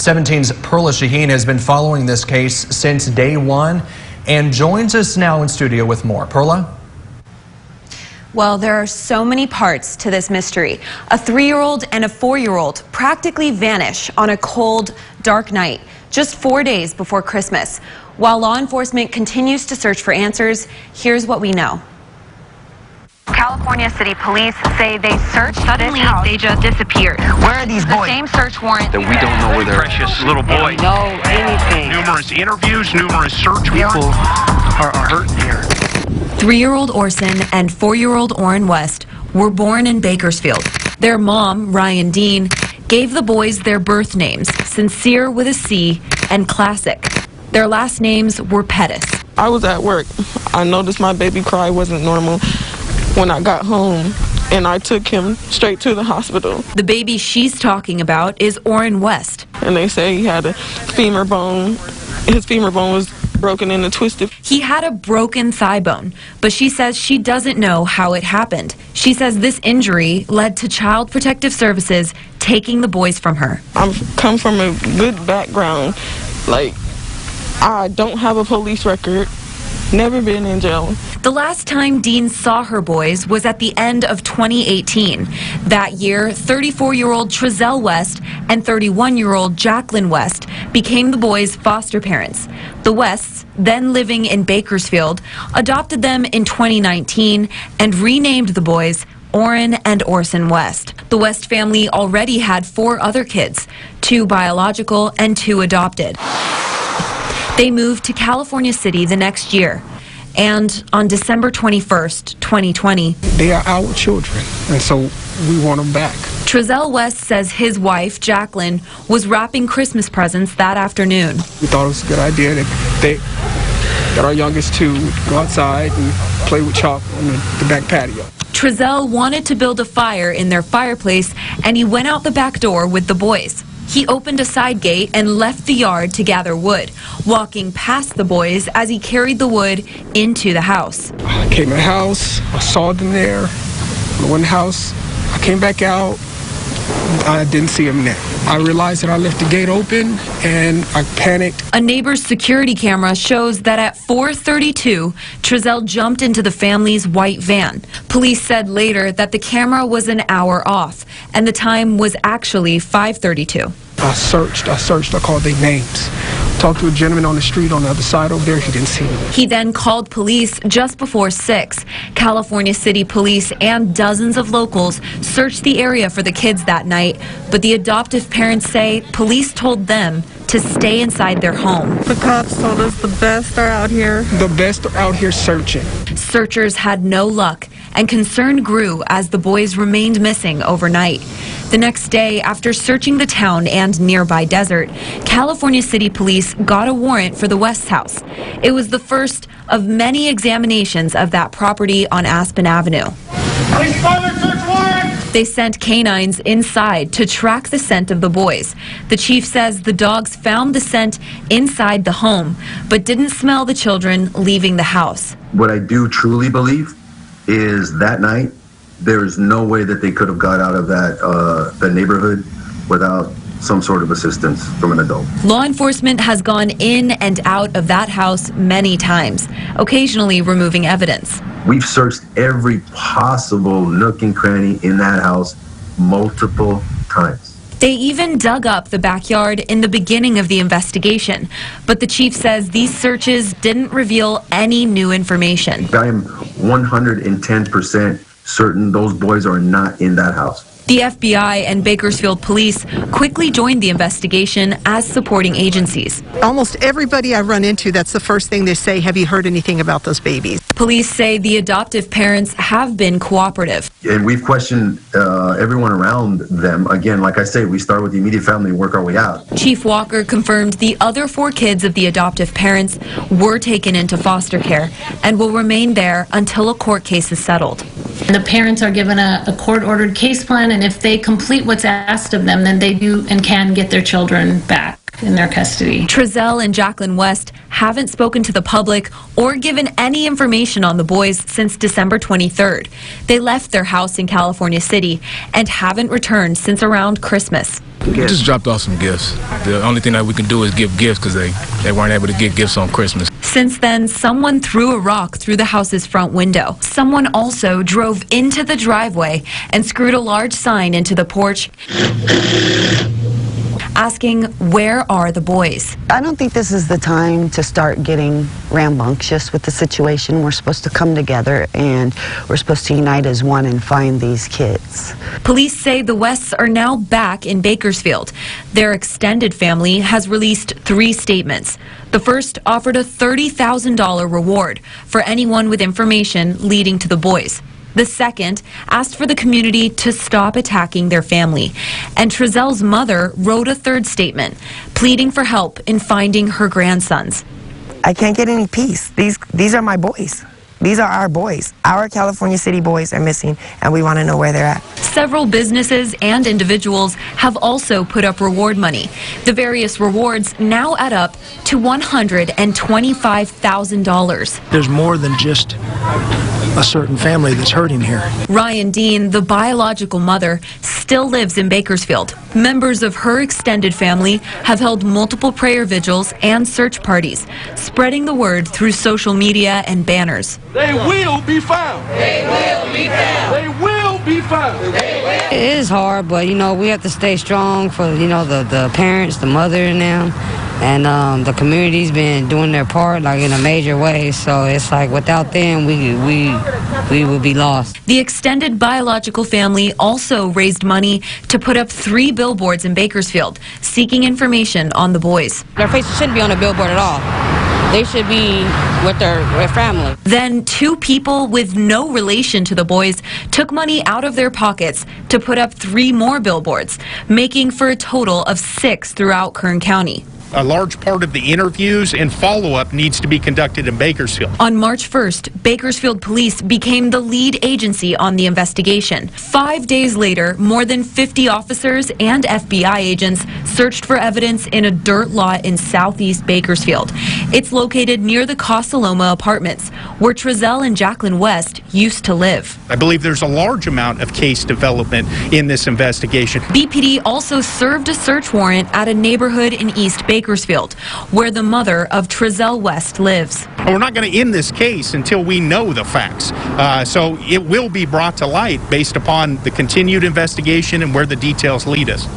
17's Perla Shaheen has been following this case since day one and joins us now in studio with more. Perla? Well, there are so many parts to this mystery. A 3-year-old and a 4-year-old practically vanish on a cold, dark night, just 4 days before Christmas. While law enforcement continues to search for answers, here's what we know. California City Police say they searched suddenly they just disappeared. Where are these boys? The same search warrant that we don't know where they're precious little boy. Know anything. Numerous interviews, numerous search People warrants. are hurting here. 3-year-old Orson and 4-year-old Orrin West were born in Bakersfield. Their mom, Ryan Dean, gave the boys their birth names, Sincere with a C and Classic. Their last names were Pettis. I was at work. I noticed my baby cry wasn't normal when I got home, and I took him straight to the hospital. The baby she's talking about is Orrin West. And they say he had a femur bone. His femur bone was broken and twisted. He had a broken thigh bone, but she says she doesn't know how it happened. She says this injury led to Child Protective Services taking the boys from her. I've come from a good background. Like, I don't have a police record, never been in jail. The last time Dean saw her boys was at the end of 2018. That year, 34-year-old Trezell West and 31-year-old Jacqueline West became the boys' foster parents. The Wests, then living in Bakersfield, adopted them in 2019 and renamed the boys Orrin and Orson West. The West family already had 4 other kids, 2 biological and 2 adopted. They moved to California City the next year. And on December 21st, 2020, they are our children, and so we want them back. Trezell West says his wife, Jacqueline, was wrapping Christmas presents that afternoon. We thought it was a good idea that our youngest 2 go outside and play with chalk on the back patio. Trezell wanted to build a fire in their fireplace, and he went out the back door with the boys. He opened a side gate and left the yard to gather wood, walking past the boys as he carried the wood into the house. I came in the house, I saw them there. I went in the house, I came back out, I didn't see them there. I realized that I left the gate open and I panicked. A neighbor's security camera shows that at 4:32, Trezell jumped into the family's white van. Police said later that the camera was an hour off and the time was actually 5:32. I searched, I called their names. Talked to a gentleman on the street on the other side over there, he didn't see me. He then called police just before 6. California City Police and dozens of locals searched the area for the kids that night, but the adoptive parents say police told them to stay inside their home. The cops told us the best are out here. The best are out here searching. Searchers had no luck, and concern grew as the boys remained missing overnight. The next day, after searching the town and nearby desert, California City Police got a warrant for the West house. It was the first of many examinations of that property on Aspen Avenue. They sent canines inside to track the scent of the boys. The chief says the dogs found the scent inside the home, but didn't smell the children leaving the house. What I do truly believe is that night, there is no way that they could have got out of the neighborhood without some sort of assistance from an adult. Law enforcement has gone in and out of that house many times, occasionally removing evidence. We've searched every possible nook and cranny in that house multiple times. They even dug up the backyard in the beginning of the investigation, but the chief says these searches didn't reveal any new information. I am 110% certain those boys are not in that house. The FBI and Bakersfield Police quickly joined the investigation as supporting agencies. Almost everybody I run into, that's the first thing they say, have you heard anything about those babies? Police say the adoptive parents have been cooperative. And we've questioned everyone around them. Again, like I say, we start with the immediate family and work our way out. Chief Walker confirmed the other 4 kids of the adoptive parents were taken into foster care and will remain there until a court case is settled. The parents are given a court-ordered case plan, and if they complete what's asked of them, then they do and can get their children back. in their custody. Trezell and Jacqueline West haven't spoken to the public or given any information on the boys since December 23rd. They left their house in California City and haven't returned since around Christmas. We just dropped off some gifts. The only thing that we can do is give gifts because they weren't able to get gifts on Christmas. Since then, someone threw a rock through the house's front window. Someone also drove into the driveway and screwed a large sign into the porch, asking, "Where are the boys?" I don't think this is the time to start getting rambunctious with the situation. We're supposed to come together and we're supposed to unite as one and find these kids. Police say the Wests are now back in Bakersfield. Their extended family has released 3 statements. The first offered a $30,000 reward for anyone with information leading to the boys. The second asked for the community to stop attacking their family. And Trezell's mother wrote a third statement, pleading for help in finding her grandsons. I can't get any peace. These are my boys. These are our boys. Our California City boys are missing, and we want to know where they're at. Several businesses and individuals have also put up reward money. The various rewards now add up to $125,000. There's more than just a certain family that's hurting here. Ryan Dean, the biological mother, still lives in Bakersfield. Members of her extended family have held multiple prayer vigils and search parties, spreading the word through social media and banners. They will be found. They will be found. They will be found. It is hard, but, we have to stay strong for, the parents, the mother and them. And the community's been doing their part, in a major way. So it's like without them, we would be lost. The extended biological family also raised money to put up 3 billboards in Bakersfield, seeking information on the boys. Their faces shouldn't be on a billboard at all. They should be with their family. Then 2 people with no relation to the boys took money out of their pockets to put up 3 more billboards, making for a total of 6 throughout Kern County. A large part of the interviews and follow-up needs to be conducted in Bakersfield. On March 1st, Bakersfield Police became the lead agency on the investigation. 5 days later, more than 50 officers and FBI agents searched for evidence in a dirt lot in southeast Bakersfield. It's located near the Casaloma Apartments, where Trezell and Jacqueline West used to live. I believe there's a large amount of case development in this investigation. BPD also served a search warrant at a neighborhood in East Bakersfield, where the mother of Trezell West lives. We're not going to end this case until we know the facts. So it will be brought to light based upon the continued investigation and where the details lead us.